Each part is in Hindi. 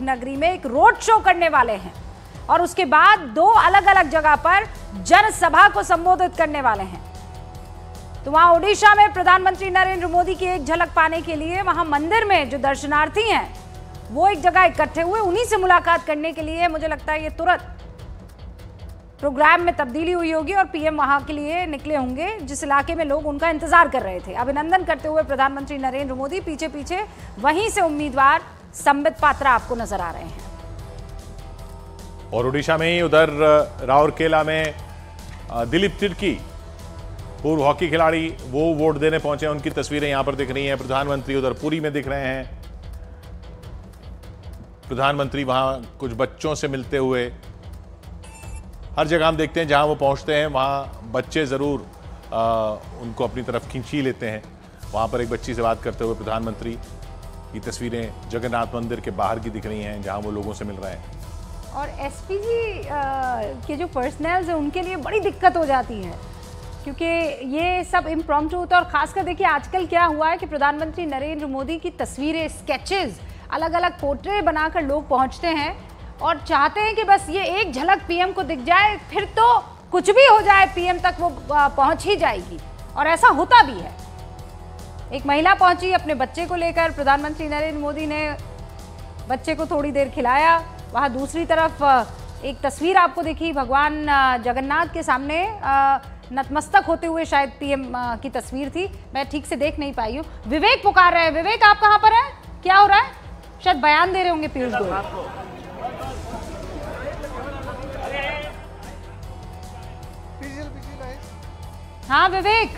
नगरी में एक रोड शो करने वाले हैं और उसके बाद 2 अलग अलग जगह पर जनसभा को संबोधित करने वाले हैं। तो वहां ओडिशा में प्रधानमंत्री नरेंद्र मोदी की एक झलक पाने के लिए वहां मंदिर में जो दर्शनार्थी हैं वो एक जगह इकट्ठे हुए, उन्हीं से मुलाकात करने के लिए मुझे लगता है ये तुरंत प्रोग्राम में तब्दीली हुई होगी और पीएम वहां के लिए निकले होंगे जिस इलाके में लोग उनका इंतजार कर रहे थे। अभिनंदन करते हुए प्रधानमंत्री नरेंद्र मोदी पीछे पीछे वहीं से उम्मीदवार संबित पात्रा आपको नजर आ रहे हैं। और उड़ीसा में ही उधर राउरकेला में दिलीप तिर्की, पूर्व हॉकी खिलाड़ी, वो वोट देने पहुंचे। उनकी तस्वीरें यहां पर दिख रही हैं। प्रधानमंत्री उधर पुरी में दिख रहे हैं। प्रधानमंत्री वहां कुछ बच्चों से मिलते हुए। हर जगह हम देखते हैं जहां वो पहुंचते हैं वहां बच्चे जरूर उनको अपनी तरफ खींच ही लेते हैं। वहां पर एक बच्ची से बात करते हुए प्रधानमंत्री की तस्वीरें जगन्नाथ मंदिर के बाहर की दिख रही हैं जहां वो लोगों से मिल रहे हैं। और एसपीजी के जो पर्सनल्स हैं उनके लिए बड़ी दिक्कत हो जाती है क्योंकि ये सब इम्प्रॉम्प्टू होता है। और खासकर देखिए आजकल क्या हुआ है कि प्रधानमंत्री नरेंद्र मोदी की तस्वीरें, स्केचेस, अलग अलग पोर्ट्रेट बनाकर लोग पहुंचते हैं और चाहते हैं कि बस ये एक झलक पीएम को दिख जाए, फिर तो कुछ भी हो जाए पीएम तक वो पहुंच ही जाएगी। और ऐसा होता भी है। एक महिला पहुंची अपने बच्चे को लेकर, प्रधानमंत्री नरेंद्र मोदी ने बच्चे को थोड़ी देर खिलाया। वहां दूसरी तरफ एक तस्वीर आपको दिखी भगवान जगन्नाथ के सामने नतमस्तक होते हुए, शायद पीएम की तस्वीर थी, मैं ठीक से देख नहीं पाई हूँ। विवेक पुकार रहे हैं। विवेक, आप कहाँ पर हैं? क्या हो रहा है? शायद बयान दे रहे होंगे पीयूष गोयल। हाँ विवेक।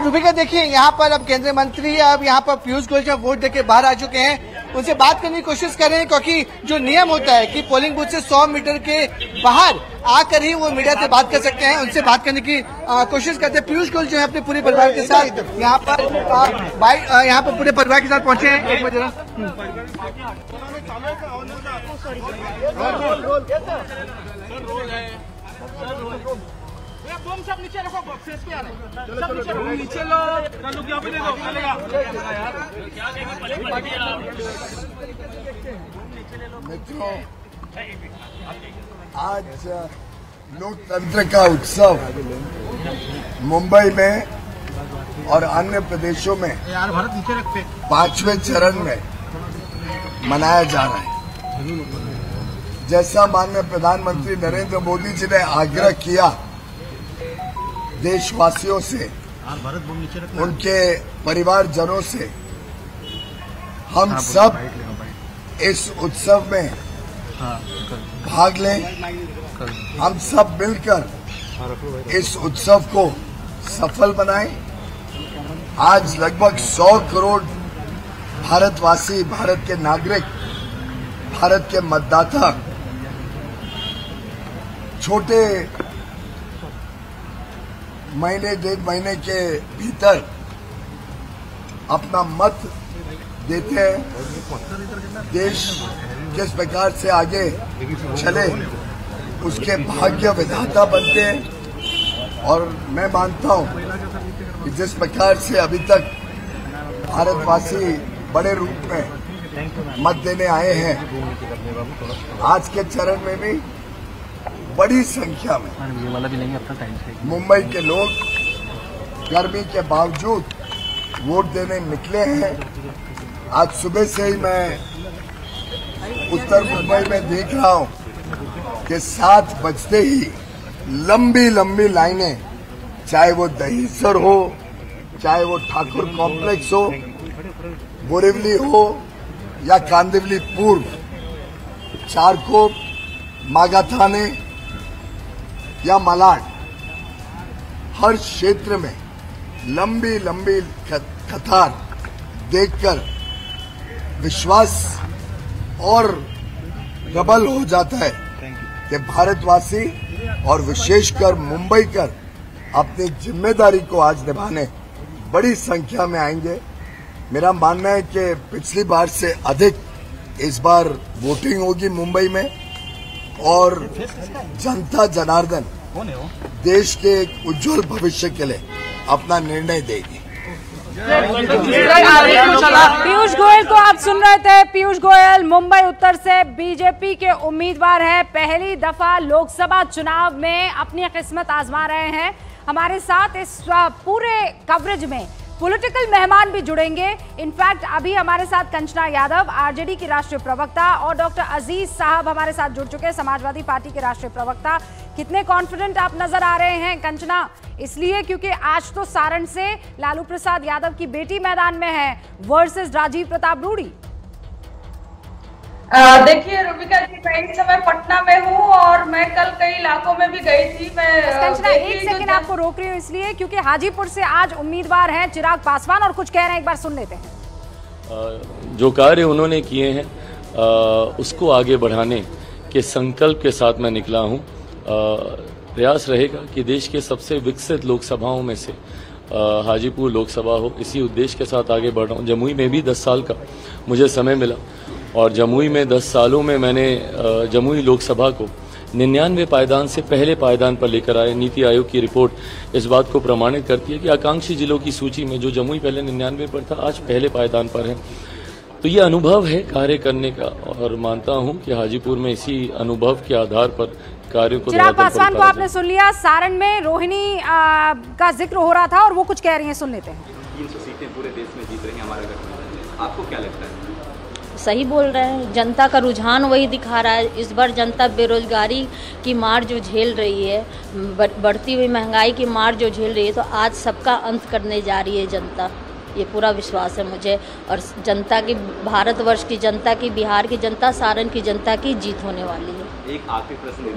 रूबिका, देखिए यहाँ पर अब केंद्रीय मंत्री अब यहाँ पर पीयूष गोयल जब वोट देके बाहर आ चुके हैं, उनसे बात करने की कोशिश कर रहे हैं क्योंकि जो नियम होता है कि पोलिंग बूथ से 100 मीटर के बाहर आकर ही वो मीडिया से बात कर सकते हैं, उनसे बात करने की कोशिश करते हैं। पीयूष गोयल जो है अपने पूरे परिवार के साथ यहाँ पर पूरे परिवार के साथ पहुंचे हैं। एक बजे सब नीचे रखो, फेस पे आ रहे सब नीचे लो, यहाँ पे देखो। मित्रों, आज लोकतंत्र का उत्सव मुंबई में और अन्य प्रदेशों में 5वें चरण में मनाया जा रहा है। जैसा माननीय प्रधानमंत्री नरेंद्र मोदी जी ने आग्रह किया देशवासियों से, उनके परिवारजनों से, हम सब इस उत्सव में भाग लें। हम सब मिलकर इस उत्सव को सफल बनाएं। आज लगभग 100 करोड़ भारतवासी, भारत के नागरिक, भारत के मतदाता छोटे महीने, 1.5 महीने के भीतर अपना मत देते हैं। देश किस प्रकार से आगे चले उसके भाग्य विधाता बनते हैं। और मैं मानता हूं कि जिस प्रकार से अभी तक भारतवासी बड़े रूप में मत देने आए हैं, आज के चरण में भी बड़ी संख्या में मुंबई के लोग गर्मी के बावजूद वोट देने निकले हैं। आज सुबह से ही मैं उत्तर मुंबई में देख रहा हूं कि 7 बजते ही लंबी लंबी लाइनें, चाहे वो दहीसर हो, चाहे वो ठाकुर कॉम्प्लेक्स हो, बोरिवली हो या कांदिवली पूर्व, चारकोप, मागाथाने या मलाड, हर क्षेत्र में लंबी लंबी कतार देखकर विश्वास और प्रबल हो जाता है कि भारतवासी और विशेषकर मुंबईकर अपनी जिम्मेदारी को आज निभाने बड़ी संख्या में आएंगे। मेरा मानना है कि पिछली बार से अधिक इस बार वोटिंग होगी मुंबई में और जनता जनार्दन देश के एक उज्जवल भविष्य के लिए अपना निर्णय देगी। पीयूष गोयल को आप सुन रहे थे। पीयूष गोयल मुंबई उत्तर से बीजेपी के उम्मीदवार हैं, पहली दफा लोकसभा चुनाव में अपनी किस्मत आजमा रहे हैं। हमारे साथ इस पूरे कवरेज में पॉलिटिकल मेहमान भी जुड़ेंगे। इनफैक्ट अभी हमारे साथ कंचना यादव, आरजेडी की राष्ट्रीय प्रवक्ता, और डॉक्टर अजीज साहब हमारे साथ जुड़ चुके हैं, समाजवादी पार्टी के राष्ट्रीय प्रवक्ता। कितने कॉन्फिडेंट आप नजर आ रहे हैं कंचना? इसलिए क्योंकि आज तो सारण से लालू प्रसाद यादव की बेटी मैदान में है वर्सेस राजीव प्रताप रूडी। देखिए रूबिका जी, मैं इस समय पटना में हूँ और मैं कल कई इलाकों में भी गई थी। मैं कंचना एक सेकंड आपको रोक रही हूँ इसलिए क्योंकि हाजीपुर से आज उम्मीदवार हैं चिराग पासवान और कुछ कह रहे हैं, एक बार सुन लेते हैं। जो कार्य उन्होंने किए हैं उसको आगे बढ़ाने के संकल्प के साथ मैं निकला हूँ। प्रयास रहेगा कि देश के सबसे विकसित लोकसभाओं में से हाजीपुर लोकसभा हो, इसी उद्देश्य के साथ आगे बढ़ रहा हूँ। जमुई में भी 10 साल का मुझे समय मिला और जमुई में 10 सालों में मैंने जमुई लोकसभा को 99 पायदान से पहले पायदान पर लेकर आए। नीति आयोग की रिपोर्ट इस बात को प्रमाणित करती है कि आकांक्षी जिलों की सूची में जो जमुई पहले 99 पर था, आज पहले पायदान पर है। तो ये अनुभव है कार्य करने का और मानता हूँ कि हाजीपुर में इसी अनुभव के आधार पर कार्यों को। चिराग पासवान को आपने सुन लिया। सारण में रोहिणी का जिक्र हो रहा था और वो कुछ कह रही हैं, सुन लेते हैं। 300 सीटें पूरे देश में जीत रही हैं हमारा गठबंधन, आपको क्या लगता है? सही बोल रहे हैं, जनता का रुझान वही दिखा रहा है। इस बार जनता बेरोजगारी की मार जो झेल रही है, बढ़ती हुई महंगाई की मार जो झेल रही है, तो आज सबका अंत करने जा रही है जनता। ये पूरा विश्वास है मुझे और जनता की, भारतवर्ष की जनता की, बिहार की जनता, सारण की जनता की जीत होने वाली है। एक आखिरी प्रश्न है,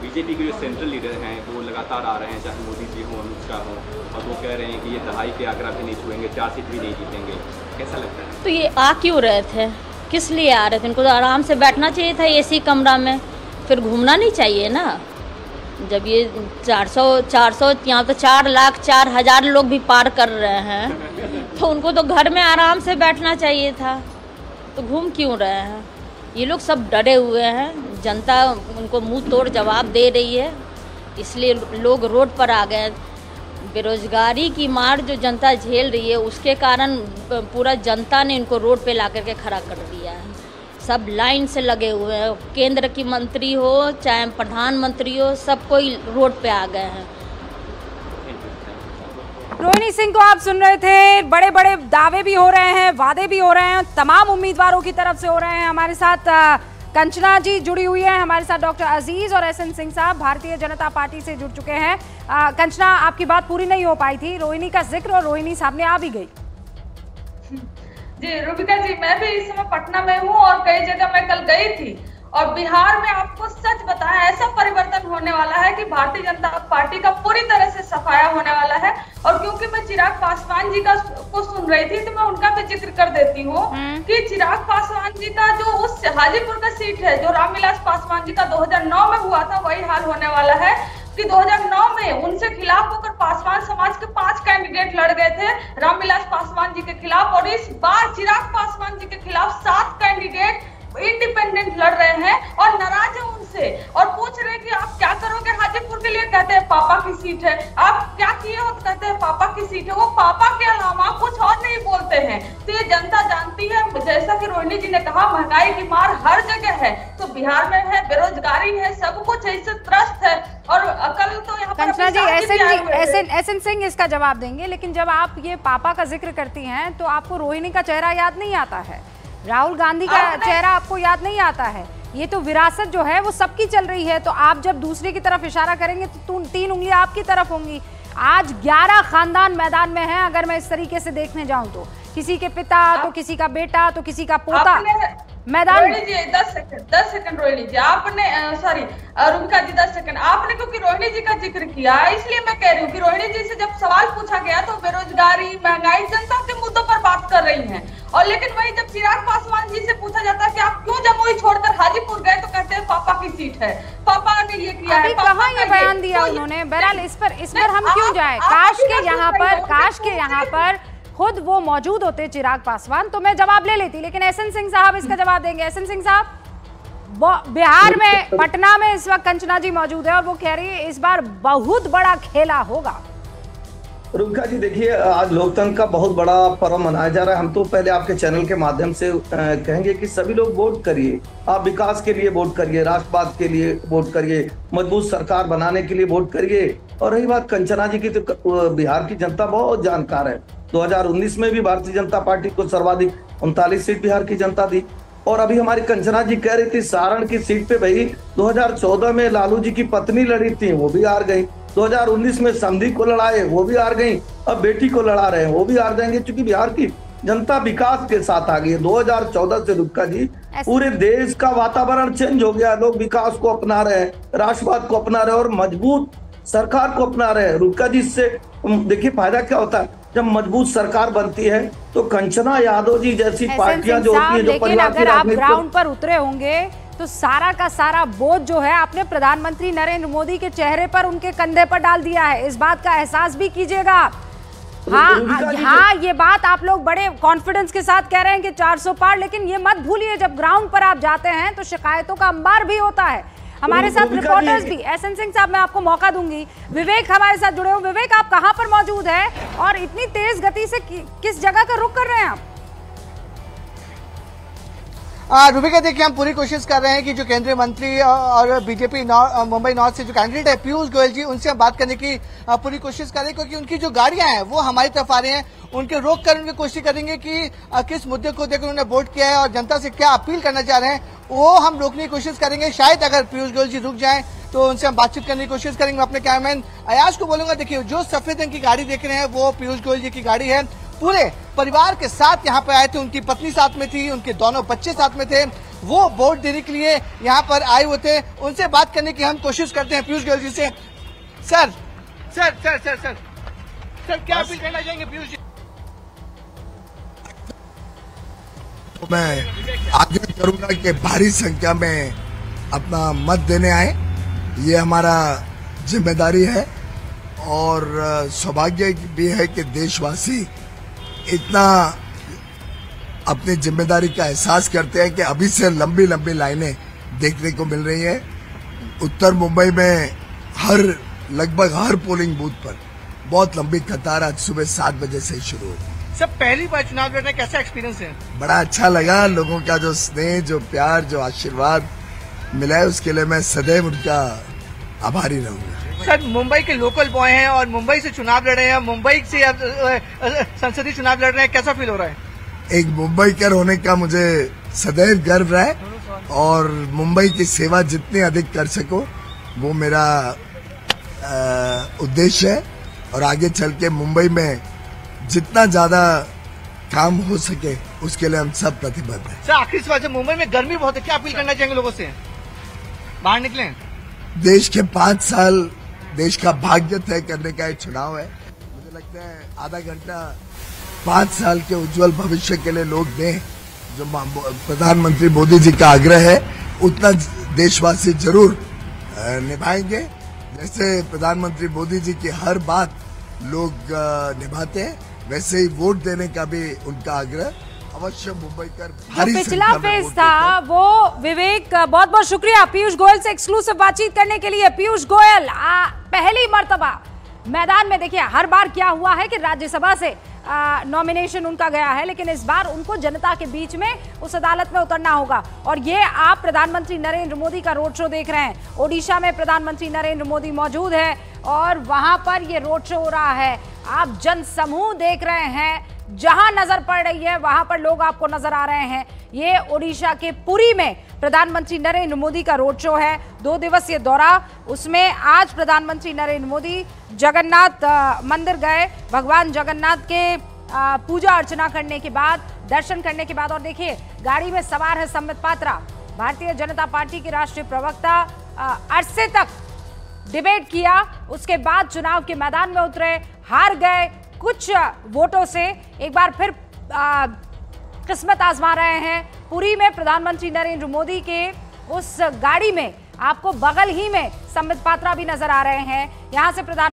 बीजेपी के जो सेंट्रल लीडर हैं वो लगातार आ रहे हैं, चाहे मोदी जी हो, अमित शाह हो, और वो कह रहे हैं कि ये दहाई के आंकड़ा भी नहीं छुएंगे, 4 सीट भी नहीं जीतेंगे। कैसा लगता है? तो ये आ क्यों रहे थे? किस लिए आ रहे थे? इनको तो आराम से बैठना चाहिए था एसी कमरा में, फिर घूमना नहीं चाहिए ना। जब ये 400 यहाँ तो 4,04,000 लोग भी पार कर रहे हैं, तो उनको तो घर में आराम से बैठना चाहिए था। तो घूम क्यों रहे हैं? ये लोग सब डरे हुए हैं, जनता उनको मुंह तोड़ जवाब दे रही है, इसलिए लोग रोड पर आ गए। बेरोजगारी की मार जो जनता झेल रही है, उसके कारण पूरा जनता ने इनको रोड पे ला करके खड़ा कर दिया है। सब लाइन से लगे हुए हैं, केंद्र की मंत्री हो चाहे प्रधानमंत्री हो, सब कोई रोड पे आ गए हैं। रोहिणी सिंह को आप सुन रहे थे। बड़े बड़े दावे भी हो रहे हैं, वादे भी हो रहे हैं, तमाम उम्मीदवारों की तरफ से हो रहे हैं। हमारे साथ कंचना जी जुड़ी हुई है, हमारे साथ डॉक्टर अजीज और एसएन सिंह साहब भारतीय जनता पार्टी से जुड़ चुके हैं। कंचना, आपकी बात पूरी नहीं हो पाई थी, रोहिणी का जिक्र, और रोहिणी सामने आ भी गई। जी रूबिका जी, मैं भी इस समय पटना में हूँ और कई जगह मैं कल गई थी और बिहार में आपको सच बताया ऐसा परिवर्तन होने वाला है कि भारतीय जनता पार्टी का पूरी तरह से सफाया होने वाला है। और क्योंकि मैं चिराग पासवान जी को सुन रही थी, तो मैं उनका भी जिक्र कर देती हूँ कि चिराग पासवान जी का जो उस हाजीपुर का सीट है, जो रामविलास पासवान जी का 2009 में हुआ था, वही हाल होने वाला है कि 2009 में उनसे खिलाफ होकर पासवान समाज के 5 कैंडिडेट लड़ गए थे रामविलास पासवान जी के खिलाफ, और इस बार चिराग पासवान जी के खिलाफ 7 कैंडिडेट इंडिपेंडेंट लड़ रहे हैं और नाराज है उनसे और पूछ रहे हैं कि आप क्या करोगे हाजीपुर के लिए। कहते हैं पापा की सीट है, आप क्या किए हो? कहते हैं पापा की सीट है। वो पापा के अलावा कुछ और नहीं बोलते हैं। तो ये जनता जानती है, जैसा कि रोहिणी जी ने कहा, महंगाई की मार हर जगह है, तो बिहार में है, बेरोजगारी है, सब कुछ ऐसे त्रस्त है। और कल तो यहाँ पर कंचना जी, एसएन सिंह इसका जवाब देंगे, लेकिन जब आप ये पापा का जिक्र करती हैं तो आपको रोहिणी का चेहरा याद नहीं आता है, राहुल गांधी का चेहरा आपको याद नहीं आता है। ये तो विरासत जो है वो सबकी चल रही है, तो आप जब दूसरे की तरफ इशारा करेंगे तो 3 उंगलियां आपकी तरफ होंगी। आज 11 खानदान मैदान में हैं, अगर मैं इस तरीके से देखने जाऊं तो किसी के पिता, तो किसी का बेटा, तो किसी का पोता मैदान। रोहिणी जी 10 सेकंड रोहिणी जी, आपने सॉरी रूबिका जी 10 सेकंड, आपने क्योंकि रोहिणी जी का जिक्र किया, इसलिए मैं कह रही हूँ कि रोहिणी जी से जब सवाल पूछा गया तो बेरोजगारी, महंगाई, जनता के मुद्दों पर बात कर रही हैं, और लेकिन वही जब चिराग पासवान जी से पूछा जाता है कि आप क्यों जमुई छोड़कर हाजीपुर गए, तो कहते हैं पापा की सीट है, पापा ने ये किया है। कहाँ ये बयान दिया उन्होंने? बहरहाल इस पर हम क्यों जाए? काश के यहाँ पर खुद वो मौजूद होते चिराग पासवान, तो मैं जवाब ले लेती, लेकिन एसएन सिंह साहब इसका जवाब देंगे। एसएन सिंह साहब, बिहार में पटना में इस वक्त कंचना जी मौजूद है और वो कह रही है इस बार बहुत बड़ा खेला होगा। रुबिका जी देखिए, आज लोकतंत्र का बहुत बड़ा पर्व मनाया जा रहा है। हम तो पहले आपके चैनल के माध्यम से कहेंगे कि सभी लोग वोट करिए, आप विकास के लिए वोट करिए, राष्ट्रवाद के लिए वोट करिए, मजबूत सरकार बनाने के लिए वोट करिए। और रही बात कंचना जी की, तो बिहार की जनता बहुत जानकार है। 2019 में भी भारतीय जनता पार्टी को सर्वाधिक 39 सीट बिहार की जनता दी। और अभी हमारी कंचना जी कह रही थी सारण की सीट पे भाई 2014 में लालू जी की पत्नी लड़ी थी, वो भी हार गई। 2019 में समधी को लड़ाए, वो भी हार गई। अब बेटी को लड़ा रहे हैं, वो भी हार जाएंगे, क्योंकि बिहार की जनता विकास के साथ आ गई है। 2014 से रुबिका जी पूरे देश का वातावरण चेंज हो गया। लोग विकास को अपना रहे हैं, राष्ट्रवाद को अपना रहे हैं और मजबूत सरकार को अपना रहे हैं। रुबिका जी, इससे देखिए फायदा क्या होता है, जब मजबूत सरकार बनती है तो कंचना यादव जी जैसी पार्टियां जो होती है, जो परिवार की राजनीति, ग्राउंड पर उतरे होंगे तो सारा का सारा बोझ जो है आपने प्रधानमंत्री नरेंद्र मोदी के चेहरे पर, उनके कंधे पर डाल दिया है। इस बात का एहसास भी कीजिएगा। हाँ, ये बात आप लोग बड़े कॉन्फिडेंस के साथ कह रहे हैं कि 400 पार, लेकिन ये मत भूलिए जब ग्राउंड पर आप जाते हैं तो शिकायतों का अंबार भी होता है। हमारे साथ रिपोर्टर्स भी, एसएन सिंह साहब, मैं आपको मौका दूंगी। विवेक हमारे साथ जुड़े हो। विवेक, आप कहां पर मौजूद है और इतनी तेज गति से किस जगह का रुख कर रहे हैं आप? रुबिका देखिए, हम पूरी कोशिश कर रहे हैं कि जो केंद्रीय मंत्री और बीजेपी मुंबई नॉर्थ से जो कैंडिडेट है पीयूष गोयल जी, उनसे हम बात करने की पूरी कोशिश करें, क्योंकि उनकी जो गाड़ियां हैं वो हमारी तरफ आ रही हैं। उनके रोक कर उनकी कोशिश करेंगे कि किस मुद्दे को देखकर उन्होंने वोट किया है और जनता से क्या अपील करना चाह रहे हैं, वो हम रोकने की कोशिश करेंगे। शायद अगर पीयूष गोयल जी रुक जाएं तो उनसे हम बातचीत करने की कोशिश करेंगे। मैं अपने कैमरामैन अयाज को बोलूंगा, देखिए जो सफेद रंग की गाड़ी देख रहे हैं वो पीयूष गोयल जी की गाड़ी है। पूरे परिवार के साथ यहाँ पर आए थे, उनकी पत्नी साथ में थी, उनके दोनों बच्चे साथ में थे। वो वोट देने के लिए यहाँ पर आए हुए थे। उनसे बात करने की हम कोशिश करते हैं पीयूष गोयल जी से। Sir sir sir sir sir sir क्या अपील करना चाहेंगे पीयूष जी? मैं आग्रह करूंगा कि भारी संख्या में अपना मत देने आए, ये हमारा जिम्मेदारी है। और सौभाग्य भी है कि देशवासी इतना अपनी जिम्मेदारी का एहसास करते हैं कि अभी से लंबी लंबी लाइनें देखने को मिल रही हैं। उत्तर मुंबई में लगभग हर पोलिंग बूथ पर बहुत लंबी कतार आज सुबह 7 बजे से शुरू हुई। सब पहली बार चुनाव लड़ने, कैसा एक्सपीरियंस है? बड़ा अच्छा लगा। लोगों का जो स्नेह, जो प्यार, जो आशीर्वाद मिला है, उसके लिए मैं सदैव उनका आभारी रहूंगा। सर, मुंबई के लोकल बॉय हैं और मुंबई से चुनाव लड़ रहे हैं, मुंबई से संसदीय चुनाव लड़ रहे हैं, कैसा फील हो रहा है? एक मुंबईकर होने का मुझे सदैव गर्व है और मुंबई की सेवा जितनी अधिक कर सको वो मेरा उद्देश्य है। और आगे चल के मुंबई में जितना ज्यादा काम हो सके उसके लिए हम सब प्रतिबद्ध हैं। सर, आखिरी सवाल, मुंबई में गर्मी बहुत है, क्या अपील करना चाहेंगे लोगों से? बाहर निकलें। देश के 5 साल देश का भाग्य तय करने का एक चुनाव है। मुझे लगता है आधा घंटा 5 साल के उज्जवल भविष्य के लिए लोग दें। जो प्रधानमंत्री मोदी जी का आग्रह है उतना देशवासी जरूर निभाएंगे। जैसे प्रधानमंत्री मोदी जी की हर बात लोग निभाते हैं, वैसे ही वोट देने का भी उनका आग्रह अवश्य मुंबई कर। पिछला फेज था वो। विवेक, बहुत बहुत शुक्रिया पीयूष गोयल से एक्सक्लूसिव बातचीत करने के लिए। पीयूष गोयल पहली मर्तबा मैदान में। देखिए हर बार क्या हुआ है कि राज्यसभा से नॉमिनेशन उनका गया है, लेकिन इस बार उनको जनता के बीच में उस अदालत में उतरना होगा। और ये आप प्रधानमंत्री नरेंद्र मोदी का रोड शो देख रहे हैं। ओडिशा में प्रधानमंत्री नरेंद्र मोदी मौजूद है और वहां पर ये रोड शो हो रहा है। आप जन समूह देख रहे हैं, जहां नजर पड़ रही है वहां पर लोग आपको नजर आ रहे हैं। ये ओडिशा के पुरी में प्रधानमंत्री नरेंद्र मोदी का रोड शो है, 2 दिवसीय दौरा। उसमें आज प्रधानमंत्री नरेंद्र मोदी जगन्नाथ मंदिर गए, भगवान जगन्नाथ के पूजा अर्चना करने के बाद, दर्शन करने के बाद। और देखिए गाड़ी में सवार है संबित पात्रा, भारतीय जनता पार्टी के राष्ट्रीय प्रवक्ता। अरसे तक डिबेट किया, उसके बाद चुनाव के मैदान में उतरे, हार गए कुछ वोटों से। एक बार फिर किस्मत आजमा रहे हैं। पुरी में प्रधानमंत्री नरेंद्र मोदी के उस गाड़ी में आपको बगल ही में संबित पात्रा भी नजर आ रहे हैं। यहां से प्रधान